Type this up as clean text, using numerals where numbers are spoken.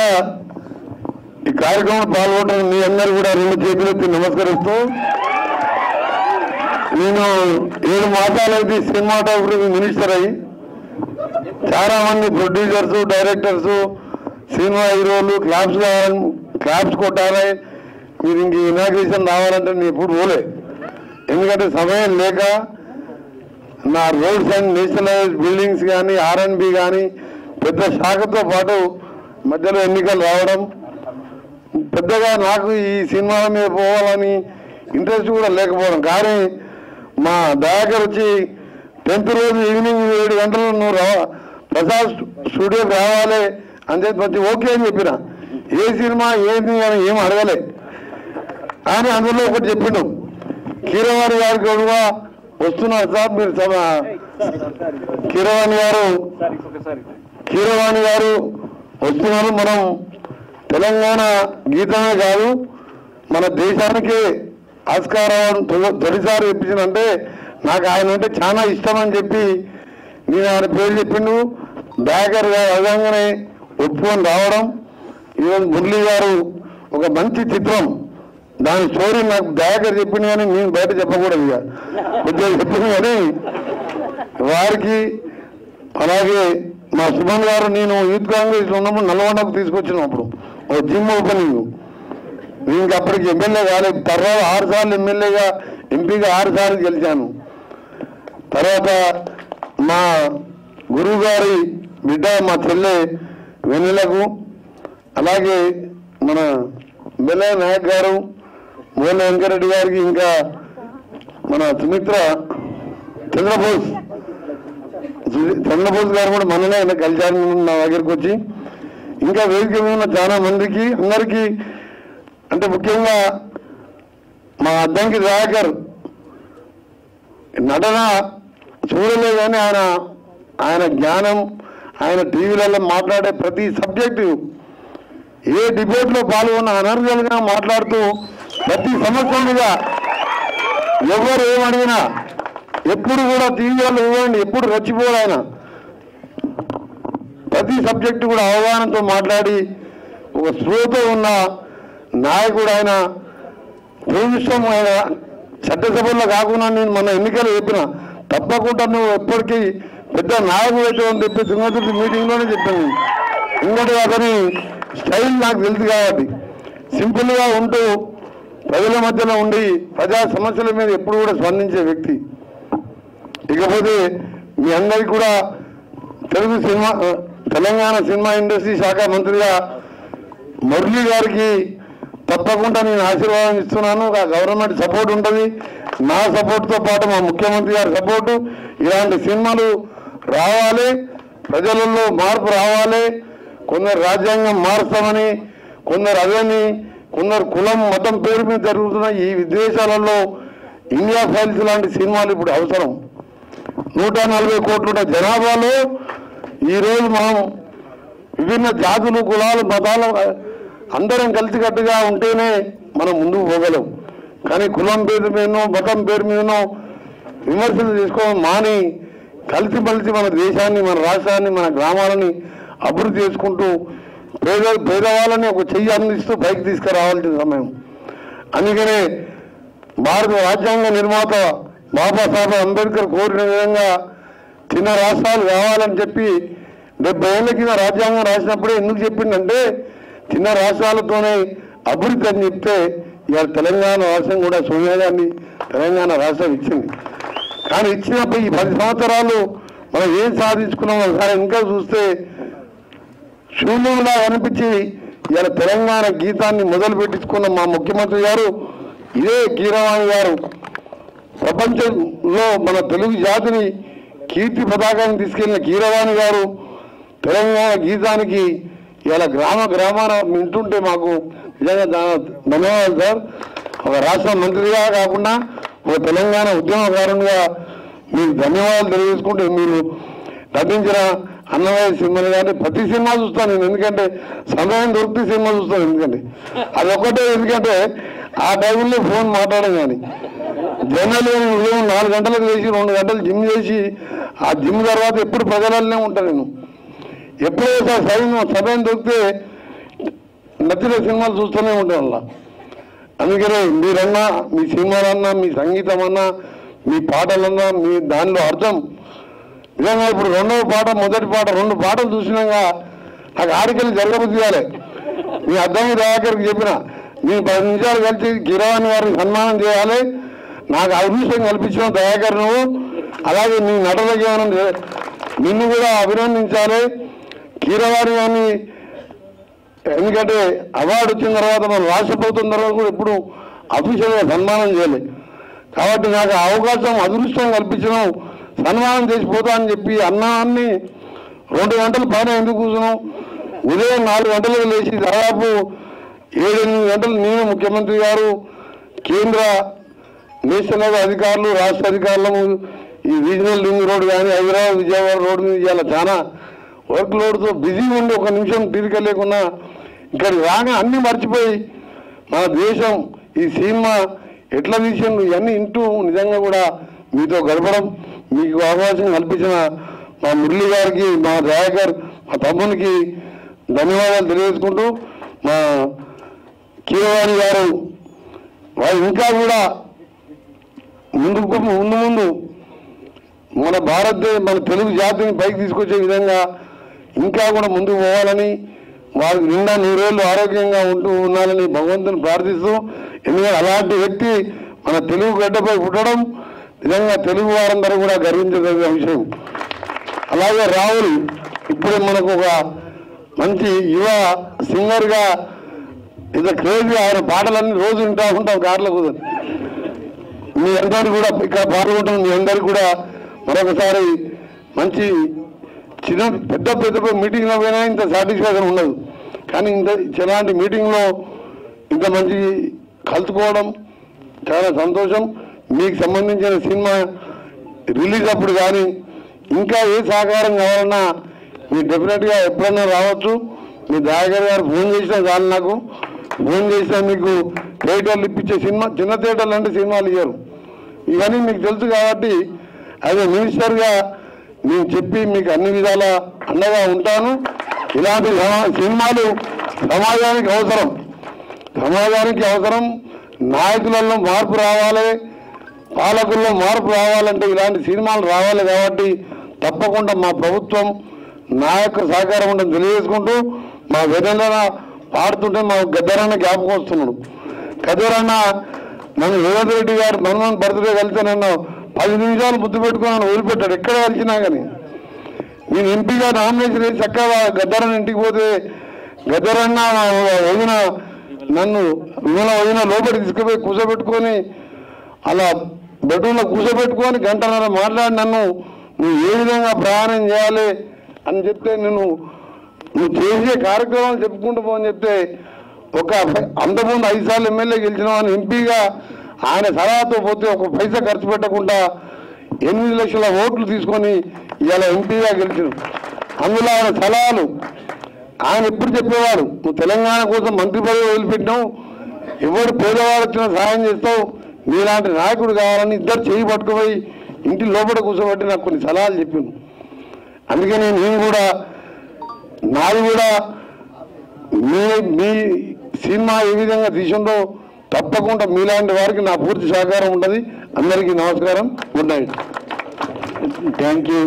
ముందుగా ఈ కార్యక్రమం పాల్గొంటున్న మీ అందరూ కూడా రెండు చేతులెత్తి నమస్కరిస్తూ, నేను 7 మాసాలైతే సినిమాటోగ్రఫీ మినిస్టర్ అయ్యి చాలా మంది ప్రొడ్యూసర్స్, డైరెక్టర్స్, సినిమా హీరోలు క్లాప్స్ కొట్టాలి, మీరు ఇంక ఇనాగ్రేషన్ రావాలంటే నేను ఎప్పుడు పోలే. ఎందుకంటే సమయం లేక నా రోడ్స్ అండ్ నేషనలైజ్ బిల్డింగ్స్ కానీ R&B కానీ పెద్ద శాఖతో పాటు మధ్యలో ఎన్నికలు రావడం, పెద్దగా నాకు ఈ సినిమా మీద పోవాలని ఇంట్రెస్ట్ కూడా లేకపోవడం. కానీ మా దయాకర్ వచ్చి 10th రోజు ఈవినింగ్ 7 గంటలు నువ్వు ప్రసాద్ స్టూడియోకి రావాలి అని చెప్పి ఓకే అని చెప్పిన. ఏ సినిమా ఏంటి అని ఏం అడగలే. కానీ అందులో ఒకటి చెప్పిండు, కీరవాణి గారికి కూడా వస్తున్నారు సార్, మీరు కీరవాణి గారు వస్తున్నారు. మనం తెలంగాణ గీతమే కాదు మన దేశానికే ఆస్కార్ అవార్డు తొలిసారి ఇప్పించిందంటే నాకు ఆయన అంటే చాలా ఇష్టం అని చెప్పి నేను ఆయన పేరు చెప్పిండు. దయాకర్ గారు అదనంగానే ఒప్పుకొని రావడం. ఈరోజు మురళి గారు ఒక మంచి చిత్రం, దాని స్టోరీ నాకు దయాకర్ చెప్పింది కానీ నేను బయట చెప్పకూడదు, ఇక కొద్దిగా చెప్పింది కానీ వారికి. అలాగే మా సుమన్ గారు, నేను యూత్ కాంగ్రెస్లో ఉన్నప్పుడు నల్గొండకు తీసుకొచ్చినప్పుడు ఒక జిమ్ ఓపెనింగ్, నేను అప్పటికి ఎమ్మెల్యే కాలేదు. తర్వాత 6 సార్లు ఎమ్మెల్యేగా, ఎంపీగా 6 సార్లు గెలిచాను. తర్వాత మా గురువు గారి బిడ్డ మా చెల్లె వెన్నెలకు, అలాగే మన బెల్లయ్య నాయక్ గారు, మూల వెంకరెడ్డి గారికి, ఇంకా మన సుమిత్ర చంద్రబోస్ గారు కూడా మననే కలిశారు నా దగ్గరికి వచ్చి. ఇంకా వేదిక మీద ఉన్న చాలా మందికి అందరికీ, అంటే ముఖ్యంగా మా అద్దంకి దయాకర్ నటన చూడలే కానీ ఆయన జ్ఞానం, ఆయన టీవీలలో మాట్లాడే ప్రతి సబ్జెక్టు, ఏ డిబేట్లో పాల్గొన్న అనర్గల్గా మాట్లాడుతూ ప్రతి సమస్య మీద ఎవరు ఏమడిగినా ఎప్పుడు కూడా టీవీ వాళ్ళు ఇవ్వండి, ఎప్పుడు రచ్చిపోడు ఆయన. ప్రతి సబ్జెక్టు కూడా అవగాహనతో మాట్లాడి ఒక స్పృహతో ఉన్న నాయకుడు ఆయన. దురదృష్టం ఆయన చట్టసభల్లో కాకుండా నేను మన ఎన్నికలు చెప్పిన, తప్పకుండా నువ్వు ఎప్పటికీ పెద్ద నాయకుడు అయితే అని చెప్పి సింగతుడి మీటింగ్లోనే చెప్పాను. ఎందుకంటే అతని స్టైల్ నాకు తెలుసు కాబట్టి సింపుల్గా ఉంటూ ప్రజల మధ్యలో ఉండి ప్రజా సమస్యల మీద ఎప్పుడు కూడా స్పందించే వ్యక్తి. ఇకపోతే మీ అందరికీ కూడా తెలంగాణ సినిమా ఇండస్ట్రీ శాఖ మంత్రిగా మురళి గారికి తప్పకుండా నేను ఆశీర్వాదం ఇస్తున్నాను. గవర్నమెంట్ సపోర్ట్ ఉంటుంది, నా సపోర్ట్తో పాటు మా ముఖ్యమంత్రి గారి సపోర్టు. ఇలాంటి సినిమాలు రావాలి, ప్రజలలో మార్పు రావాలి. కొందరు రాజ్యాంగం మారుస్తామని, కొందరు అదని, కొందరు కులం మతం పేరు మీద జరుగుతున్న ఈ విదేశాలలో ఇండియా ఫైల్స్ లాంటి సినిమాలు ఇప్పుడు అవసరం. 140 కోట్ల జనాభాలో ఈరోజు మనం విభిన్న జాతులు, కులాలు, మతాలు అందరం కలిసికట్టుగా ఉంటేనే మనం ముందుకు పోగలం. కానీ కులం పేరు మీదనో మతం పేరు మీదనో విమర్శలు చేసుకోవడం మాని కలిసిమలిసి మన దేశాన్ని, మన రాష్ట్రాన్ని, మన గ్రామాలని అభివృద్ధి చేసుకుంటూ పేదవాళ్ళని ఒక చెయ్యి అందిస్తూ పైకి తీసుకురావాల్సిన సమయం. అందుకనే భారత రాజ్యాంగ నిర్మాత బాబాసాహెబ్ అంబేద్కర్ కోరిన విధంగా చిన్న రాష్ట్రాలు కావాలని చెప్పి 70 ఏళ్ల కింద రాజ్యాంగం రాసినప్పుడే ఎందుకు చెప్పిందంటే చిన్న రాష్ట్రాలతోనే అభివృద్ధి అని చెప్తే ఇవాళ తెలంగాణ రాష్ట్రం కూడా సోనియా గాంధీ తెలంగాణ రాష్ట్రం ఇచ్చింది. కానీ ఇచ్చినప్పుడు ఈ 10 సంవత్సరాలు మనం ఏం సాధించుకున్నాం ఒకసారి ఇంకా చూస్తే శూన్యంలా అనిపించి ఇవాళ తెలంగాణ గీతాన్ని మొదలు పెట్టించుకున్న మా ముఖ్యమంత్రి గారు ఇదే కీరవాణి గారు ప్రపంచంలో మన తెలుగు జాతిని కీర్తి పతాకాన్ని తీసుకెళ్లిన కీరవాణి గారు తెలంగాణ గీతానికి ఇలా గ్రామాన వింటుంటే మాకు నిజంగా ధన్యవాదాలు సార్. ఒక రాష్ట్ర మంత్రిగా కాకుండా ఒక తెలంగాణ ఉద్యమకారునిగా మీకు ధన్యవాదాలు తెలియజేసుకుంటే మీరు నటించిన అన్నమయ్య సినిమాలు కానీ ప్రతి సినిమా చూస్తాను నేను. ఎందుకంటే సమయం దొరికితే సినిమా చూస్తాను. ఎందుకంటే అదొక్కటే, ఎందుకంటే ఆ టైంలో ఫోన్ మాట్లాడడం కానీ జనరల్ ఉదయం 4 గంటలకు లేచి 2 గంటలు జిమ్ చేసి ఆ జిమ్ తర్వాత ఎప్పుడు ప్రజలనే ఉంటాను నేను. ఎప్పుడో సమయం దొరికితే నచ్చిన సినిమాలు చూస్తూనే ఉంటాం అలా. అందుకనే మీరన్నా, మీ సినిమాలన్నా, మీ సంగీతం అన్నా, మీ పాటలన్నా, మీ దానిలో అర్థం నిజంగా ఇప్పుడు రెండవ పాట, మొదటి పాట, 2 పాటలు చూసినాక నాకు ఆడికెళ్ళి జరగబుద్ధి కాలే. మీ అర్థం దయాకర్కి చెప్పిన, నేను 10 నిమిషాలు కలిసి కీరవాణి గారికి సన్మానం చేయాలి, నాకు అదృష్టం కల్పించిన దయాకర్ నువ్వు, అలాగే నీ నటులకి నిన్ను కూడా అభినందించాలి. కీరవాణి గారిని ఎందుకంటే అవార్డు వచ్చిన తర్వాత మనం రాష్ట్ర ప్రభుత్వం తర్వాత కూడా ఎప్పుడు అఫీషియల్గా సన్మానం చేయాలి. కాబట్టి నాకు అవకాశం, అదృష్టం కల్పించడం, సన్మానం చేసిపోతా అని చెప్పి అన్నాన్ని 2 గంటల పైన ఎందుకు కూర్చున్నాం. ఉదయం 4 గంటలకు లేచి దాదాపు 7-8 గంటలు నేను, ముఖ్యమంత్రి గారు, కేంద్ర నేషనల్ అధికారులు, రాష్ట్ర అధికారులను ఈ రీజనల్ లింక్ రోడ్ కానీ హైదరాబాద్ విజయవాడ రోడ్డు మీద ఇవాళ చాలా వర్క్ లోడ్తో బిజీగా ఉండి 1 నిమిషం తీరిక లేకుండా ఇక్కడికి రాగా అన్నీ మర్చిపోయి మన దేశం ఈ సినిమా ఎట్లా తీసిండు ఇవన్నీ ఇంటూ నిజంగా కూడా మీతో గడపడం, మీకు అవకాశం కల్పించిన మా మురళి గారికి, మా దయాకర్, మా తమ్మునికి ధన్యవాదాలు తెలియజేసుకుంటూ, మా కీరవాణి గారు వారు ఇంకా కూడా ముందు మన మన తెలుగు జాతిని పైకి తీసుకొచ్చే విధంగా ఇంకా కూడా ముందుకు పోవాలని, వారికి నిండా 100 ఏళ్ళు ఆరోగ్యంగా ఉండాలని భగవంతుని ప్రార్థిస్తూ, ఎందుకంటే అలాంటి వ్యక్తి మన తెలుగు గడ్డపై పుట్టడం నిజంగా తెలుగు వారందరూ కూడా గర్వించదగిన విషయం. అలాగే రాహుల్ ఇప్పుడు మనకు ఒక మంచి యువ సింగర్గా ఇది క్రేజీ, ఆయన పాటలన్నీ రోజు వింటూ ఉంటాం కార్లో కూర్చొని. మీ అందరికీ కూడా ఇక్కడ పాల్గొంటాం. మీ అందరికీ కూడా మరొకసారి మంచి పెద్ద మీటింగ్లో పోయినా ఇంత సాటిస్ఫాక్షన్ ఉండదు, కానీ ఇలాంటి మీటింగ్లో ఇంత మంచి కలుసుకోవడం చాలా సంతోషం. మీకు సంబంధించిన సినిమా రిలీజ్ అప్పుడు కానీ ఇంకా ఏ సహకారం కావాలన్నా మీరు డెఫినెట్గా ఎప్పుడన్నా రావచ్చు. మీ దయాకర్ గారు ఫోన్ చేసినా చాలు, నాకు ఫోన్ చేసినా మీకు థియేటర్లు ఇప్పించే సినిమా, చిన్న థియేటర్లు అంటే సినిమాలు ఇవ్వరు, ఇవన్నీ మీకు తెలుసు. కాబట్టి యాజ్ ఏ మినిస్టర్గా నేను చెప్పి మీకు అన్ని విధాల అండగా ఉంటాను. ఇలాంటి సినిమాలు సమాజానికి అవసరం. నాయకులలో మార్పు రావాలి, పాలకుల్లో మార్పు రావాలంటే ఇలాంటి సినిమాలు రావాలి. కాబట్టి తప్పకుండా మా ప్రభుత్వం నా యొక్క సహకారం ఉందని తెలియజేసుకుంటూ, మా వెదన పాడుతుంటే మా గద్దరన్న జ్ఞాపకం వస్తున్నాడు. గద్దరన్న నన్ను రేవంత్ రెడ్డి గారు మన్మోహన్ బర్త్డే కలిస్తే నన్ను 10 నిమిషాలు ముద్దు పెట్టుకుని వదిలిపెట్టాడు. ఎక్కడ కలిసినా కానీ నేను ఎంపీగా నామినేషన్ వేసి చక్కగా గద్దరన్న ఇంటికి పోతే గద్దరన్న వదిన నన్ను వదిన లోపలికి తీసుకుపోయి కూర్చోబెట్టుకొని అలా బెడ్రూమ్లో కూర్చోబెట్టుకొని 1 గంటన్నర మాట్లాడి నన్ను నువ్వు ఏ విధంగా ప్రయాణం చేయాలి అని చెప్తే, నువ్వు చేసే కార్యక్రమాలు చెప్పుకుంటూ పోని చెప్తే, అంతకుముందు 5 సార్లు ఎమ్మెల్యే గెలిచిన అని ఎంపీగా ఆయన సలహాతో పోతే 1 పైసా ఖర్చు పెట్టకుండా 8 లక్షల ఓట్లు తీసుకొని ఇలా ఎంపీగా గెలిచిన. అందులో ఆయన సలహాలు ఆయన ఎప్పుడు చెప్పేవాడు, నువ్వు తెలంగాణ కోసం మంత్రి పదవి వదిలిపెట్టినావు, ఎవరు పేదవాడు వచ్చినా సహాయం చేస్తావు, నీలాంటి నాయకుడు కావాలని ఇద్దరు చేయి పట్టుకుపోయి ఇంటి లోపల కూర్చోబెట్టి నాకు కొన్ని సలహాలు చెప్పాను. అందుకని నేను కూడా నాది కూడా మీ సినిమా ఏ విధంగా తీసిందో తప్పకుండా మీలాంటి వారికి నా పూర్తి సహకారం ఉంటుంది. అందరికీ నమస్కారం, గుడ్ నైట్, థ్యాంక్ యూ.